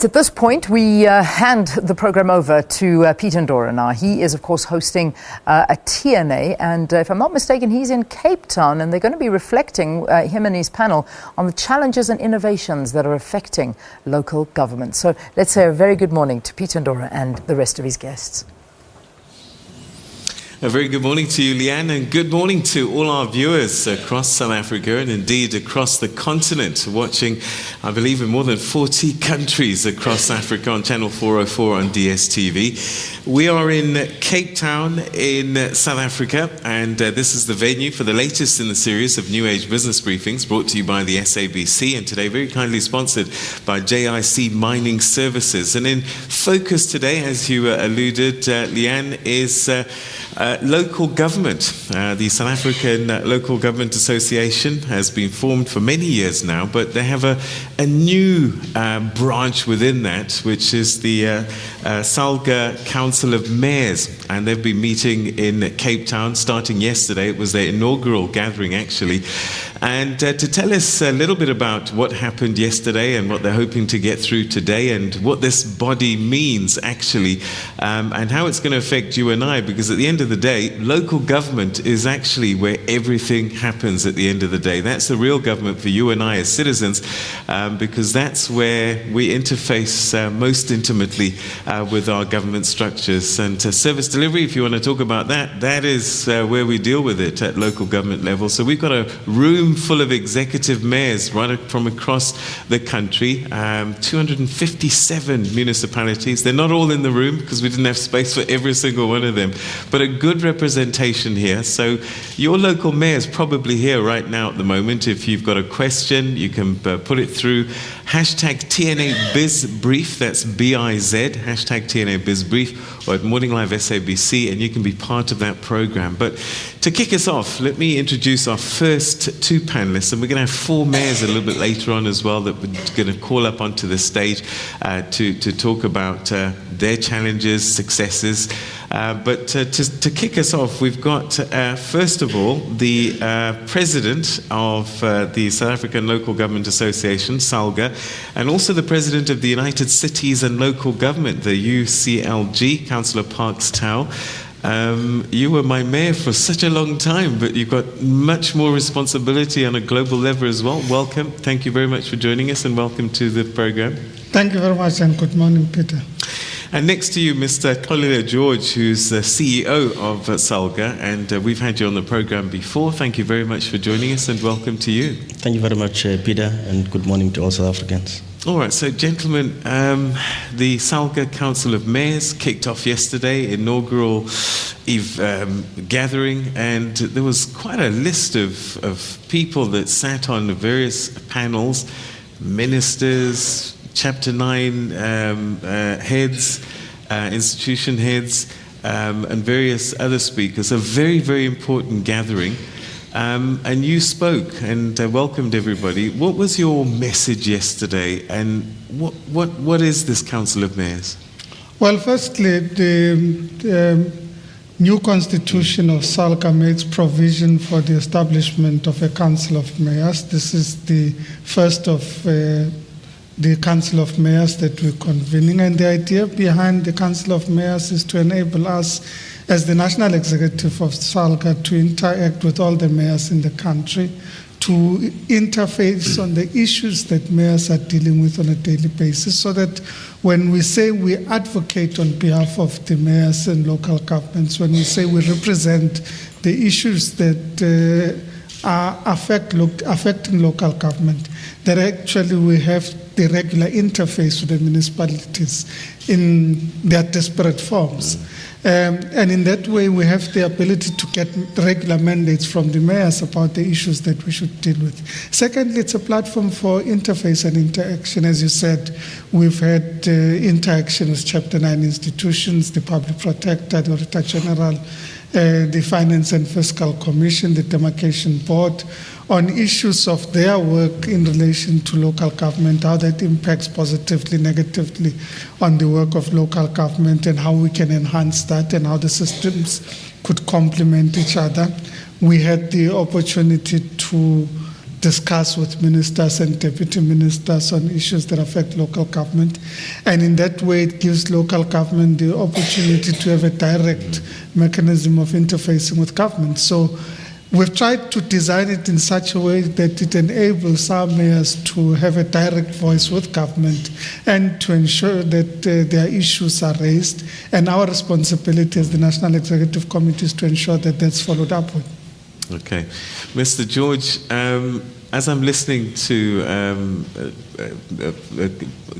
At this point, we hand the program over to Peter Ndora now. He is, of course, hosting a TNA, and if I'm not mistaken, he's in Cape Town, and they're going to be reflecting, him and his panel, on the challenges and innovations that are affecting local government. So let's say a very good morning to Peter Ndora and the rest of his guests. A very good morning to you, Leanne, and good morning to all our viewers across South Africa and indeed across the continent, watching, I believe, in more than 40 countries across Africa on Channel 404 on DSTV. We are in Cape Town in South Africa, and this is the venue for the latest in the series of New Age Business Briefings brought to you by the SABC, and today very kindly sponsored by JIC Mining Services. And in focus today, as you alluded, Leanne, is local government. The South African Local Government Association has been formed for many years now, but they have a new branch within that, which is the SALGA Council of Mayors, and they've been meeting in Cape Town starting yesterday. It was their inaugural gathering, actually. And to tell us a little bit about what happened yesterday and what they're hoping to get through today and what this body means actually, and how it's going to affect you and I, because at the end of the day, local government is actually where everything happens at the end of the day. That's the real government for you and I as citizens, because that's where we interface most intimately with our government structures. And service delivery, if you want to talk about that, that is where we deal with it at local government level. So we've got a room full of executive mayors right from across the country, 257 municipalities. They're not all in the room because we didn't have space for every single one of them, but a good representation here. So your local mayor is probably here right now at the moment. If you've got a question, you can put it through hashtag TNA BizBrief, that's B-I-Z, hashtag TNA BizBrief, or at Morning Live SABC, and you can be part of that program. But to kick us off, let me introduce our first two panelists, and we're going to have four mayors a little bit later on as well that we're going to call up onto the stage to talk about their challenges, successes. But to kick us off, we've got, first of all, the president of the South African Local Government Association, SALGA, and also the president of the United Cities and Local Government, the UCLG, Councillor Parks Tau. You were my mayor for such a long time, but you've got much more responsibility on a global level as well. Welcome. Thank you very much for joining us, and welcome to the program. Thank you very much, and good morning, Peter. And next to you, Mr. Councillor George, who's the CEO of SALGA, and we've had you on the program before. Thank you very much for joining us, and welcome to you. Thank you very much, Peter, and good morning to all South Africans. All right, so gentlemen, the SALGA Council of Mayors kicked off yesterday, inaugural gathering, and there was quite a list of people that sat on the various panels, ministers, Chapter 9 heads, institution heads, and various other speakers. A very, very important gathering. And you spoke and welcomed everybody. What was your message yesterday, and what is this Council of Mayors? Well, firstly, the new constitution of SALGA makes provision for the establishment of a Council of Mayors. This is the first of the Council of Mayors that we're convening, and the idea behind the Council of Mayors is to enable us as the national executive of SALGA to interact with all the mayors in the country, to interface on the issues that mayors are dealing with on a daily basis, so that when we say we advocate on behalf of the mayors and local governments, when we say we represent the issues that are affecting local government, that actually we have the regular interface with the municipalities in their disparate forms. And in that way, we have the ability to get regular mandates from the mayors about the issues that we should deal with. Secondly, it's a platform for interface and interaction. As you said, we've had interaction with Chapter 9 institutions, the Public Protector, the Auditor General, the Finance and Fiscal Commission, the Demarcation Board, on issues of their work in relation to local government, how that impacts positively, negatively on the work of local government, and how we can enhance that, and how the systems could complement each other. We had the opportunity to discuss with ministers and deputy ministers on issues that affect local government. And in that way, it gives local government the opportunity to have a direct mechanism of interfacing with government. So we've tried to design it in such a way that it enables our mayors to have a direct voice with government and to ensure that their issues are raised. And our responsibility as the National Executive Committee is to ensure that that's followed up with. Okay. Mr. George, as I'm listening to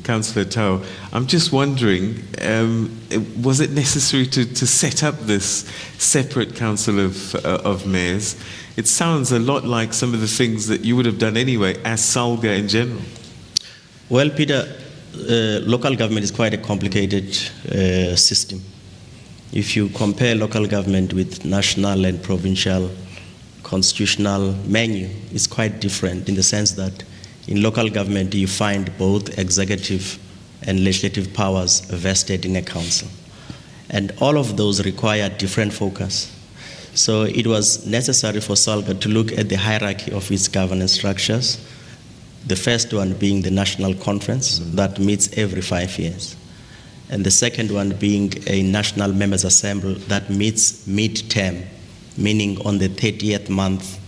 Councillor Tau, I'm just wondering, was it necessary to set up this separate council of mayors? It sounds a lot like some of the things that you would have done anyway as SALGA in general. Well, Peter, local government is quite a complicated system. If you compare local government with national and provincial constitutional menu, is quite different in the sense that in local government you find both executive and legislative powers vested in a council. And all of those require different focus. So it was necessary for SALGA to look at the hierarchy of its governance structures, the first one being the National Conference that meets every 5 years. And the second one being a National Members' Assembly that meets mid-term, meaning on the 30th month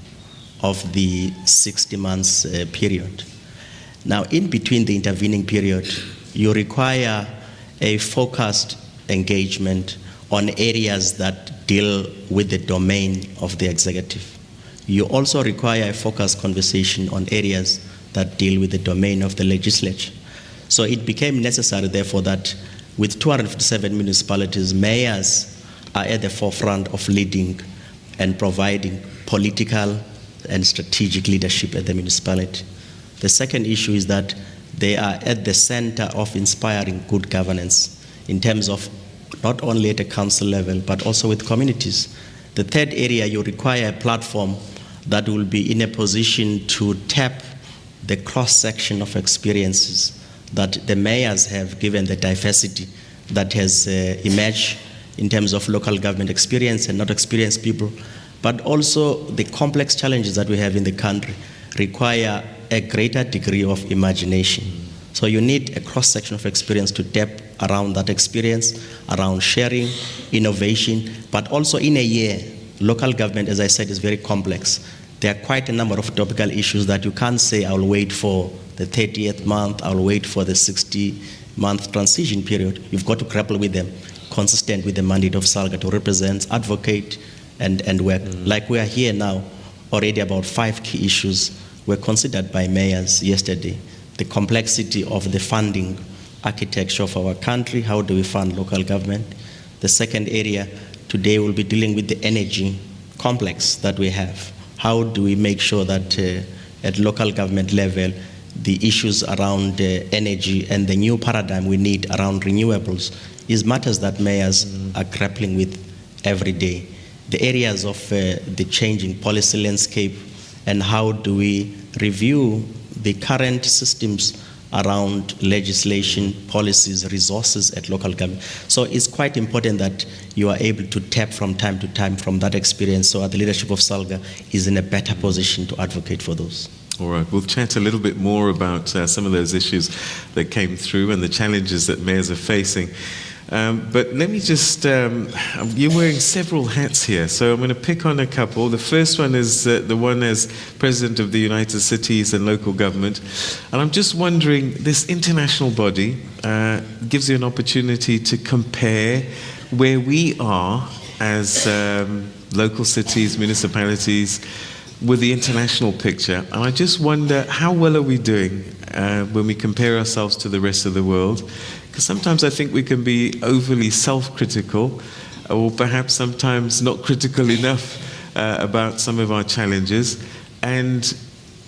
of the 60 months period. Now, in between the intervening period, you require a focused engagement on areas that deal with the domain of the executive. You also require a focused conversation on areas that deal with the domain of the legislature. So it became necessary, therefore, that with 257 municipalities, mayors are at the forefront of leading and providing political and strategic leadership at the municipality. The second issue is that they are at the center of inspiring good governance in terms of not only at a council level, but also with communities. The third area, you require a platform that will be in a position to tap the cross-section of experiences that the mayors have, given the diversity that has emerged in terms of local government experience and not experienced people, but also the complex challenges that we have in the country require a greater degree of imagination. So you need a cross-section of experience to tap around that experience, around sharing, innovation, but also in a year, local government, as I said, is very complex. There are quite a number of topical issues that you can't say, I'll wait for the 30th month, I'll wait for the 60-month transition period. You've got to grapple with them, consistent with the mandate of SALGA to represent, advocate, and work. Like we are here now, already about 5 key issues were considered by mayors yesterday. The complexity of the funding architecture of our country, how do we fund local government? The second area today will be dealing with the energy complex that we have. How do we make sure that at local government level, the issues around energy and the new paradigm we need around renewables is matters that mayors are grappling with every day. The areas of the changing policy landscape and how do we review the current systems around legislation, policies, resources at local government. So it's quite important that you are able to tap from time to time from that experience, so the leadership of SALGA is in a better position to advocate for those. All right, we'll chat a little bit more about some of those issues that came through and the challenges that mayors are facing. But let me just, you're wearing several hats here, so I'm going to pick on a couple. The first one is the one as President of the United Cities and Local Government. And I'm just wondering, this international body gives you an opportunity to compare where we are as local cities, municipalities, with the international picture. And I just wonder, how well are we doing when we compare ourselves to the rest of the world? Because sometimes I think we can be overly self-critical, or perhaps sometimes not critical enough about some of our challenges. And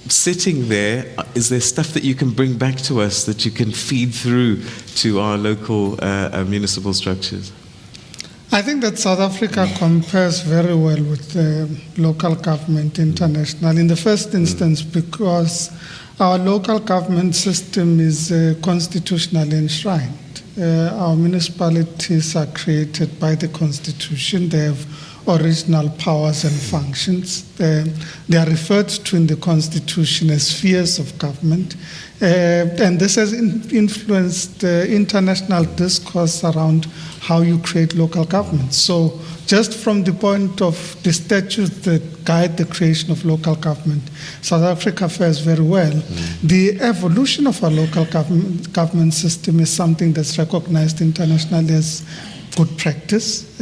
sitting there, is there stuff that you can bring back to us that you can feed through to our local municipal structures? I think that South Africa compares very well with local government international. In the first instance, because our local government system is constitutionally enshrined. Our municipalities are created by the Constitution. They have original powers and functions. They are referred to in the Constitution as spheres of government. And this has influenced international discourse around how you create local government. So just from the point of the statutes that guide the creation of local government, South Africa fares very well. The evolution of our local government system is something that's recognized internationally as good practice,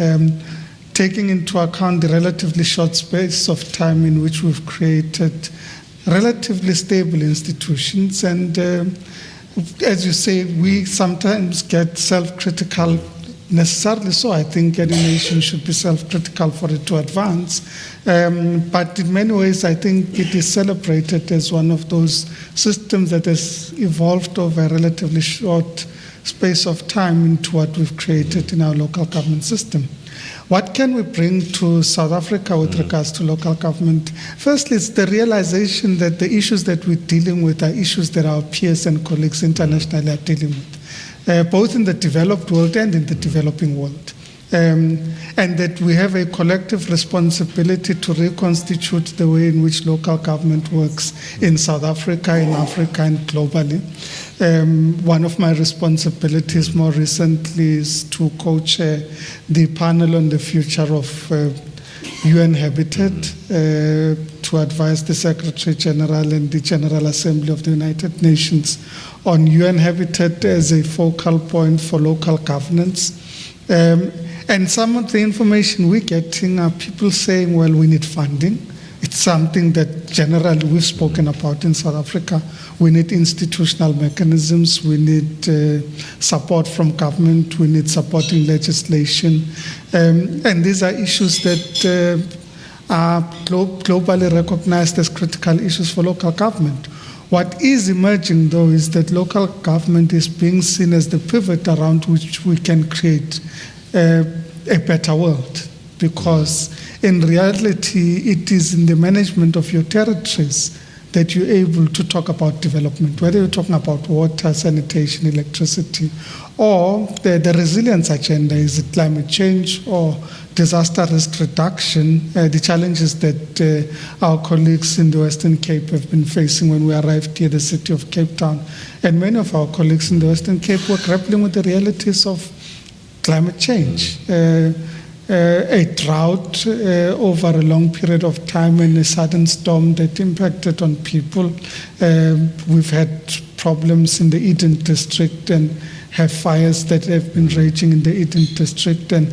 taking into account the relatively short space of time in which we've created relatively stable institutions. And as you say, we sometimes get self-critical, necessarily so. I think any nation should be self-critical for it to advance. But in many ways, I think it is celebrated as one of those systems that has evolved over a relatively short space of time into what we've created in our local government system. What can we bring to South Africa with regards to local government? Firstly, it's the realization that the issues that we're dealing with are issues that our peers and colleagues internationally are dealing with, both in the developed world and in the developing world. And that we have a collective responsibility to reconstitute the way in which local government works in South Africa, in Africa, and globally. One of my responsibilities more recently is to co-chair the panel on the future of UN Habitat, to advise the Secretary General and the General Assembly of the United Nations on UN Habitat as a focal point for local governance. And some of the information we're getting are people saying, well, we need funding. It's something that generally we've spoken about in South Africa. We need institutional mechanisms. We need support from government. We need supporting legislation. And these are issues that are globally recognized as critical issues for local government. What is emerging, though, is that local government is being seen as the pivot around which we can create a better world, because in reality it is in the management of your territories that you're able to talk about development, whether you're talking about water, sanitation, electricity, or the resilience agenda. Is it climate change or disaster risk reduction? The challenges that our colleagues in the Western Cape have been facing when we arrived here, the city of Cape Town, and many of our colleagues in the Western Cape were grappling with the realities of climate change, a drought over a long period of time, and a sudden storm that impacted on people. We've had problems in the Eden District and have fires that have been raging in the Eden District. And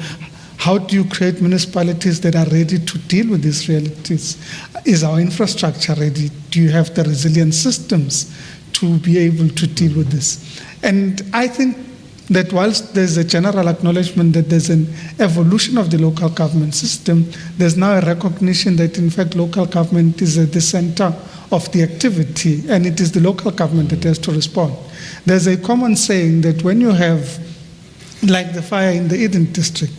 how do you create municipalities that are ready to deal with these realities? Is our infrastructure ready? Do you have the resilient systems to be able to deal with this? And I think that whilst there's a general acknowledgement that there's an evolution of the local government system, there's now a recognition that in fact local government is at the center of the activity, and it is the local government that has to respond. There's a common saying that when you have, like the fire in the Eden District,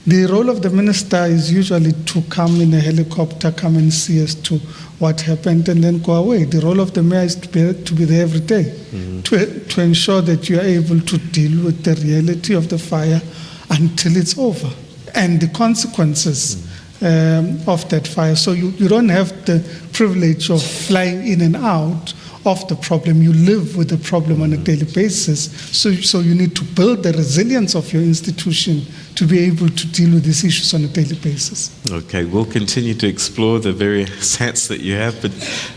the role of the minister is usually to come in a helicopter, come and see as to what happened, and then go away. The role of the mayor is to be there every day, to ensure that you are able to deal with the reality of the fire until it's over, and the consequences of that fire. So you don't have the privilege of flying in and out of the problem. You live with the problem on a daily basis. So you need to build the resilience of your institution to be able to deal with these issues on a daily basis. Okay, we'll continue to explore the various hats that you have, but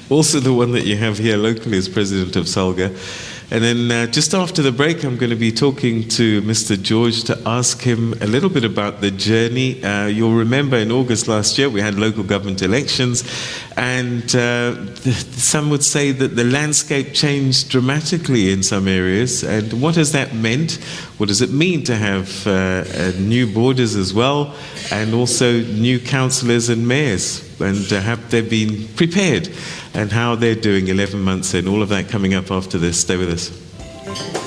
also the one that you have here locally as president of SALGA. And then just after the break, I'm going to be talking to Mr. George to ask him a little bit about the journey. You'll remember in August last year, we had local government elections, and some would say that the landscape changed dramatically in some areas. And what has that meant? What does it mean to have new borders as well, and also new councillors and mayors? And have they been prepared, and how they're doing 11 months in? All of that coming up after this. Stay with us.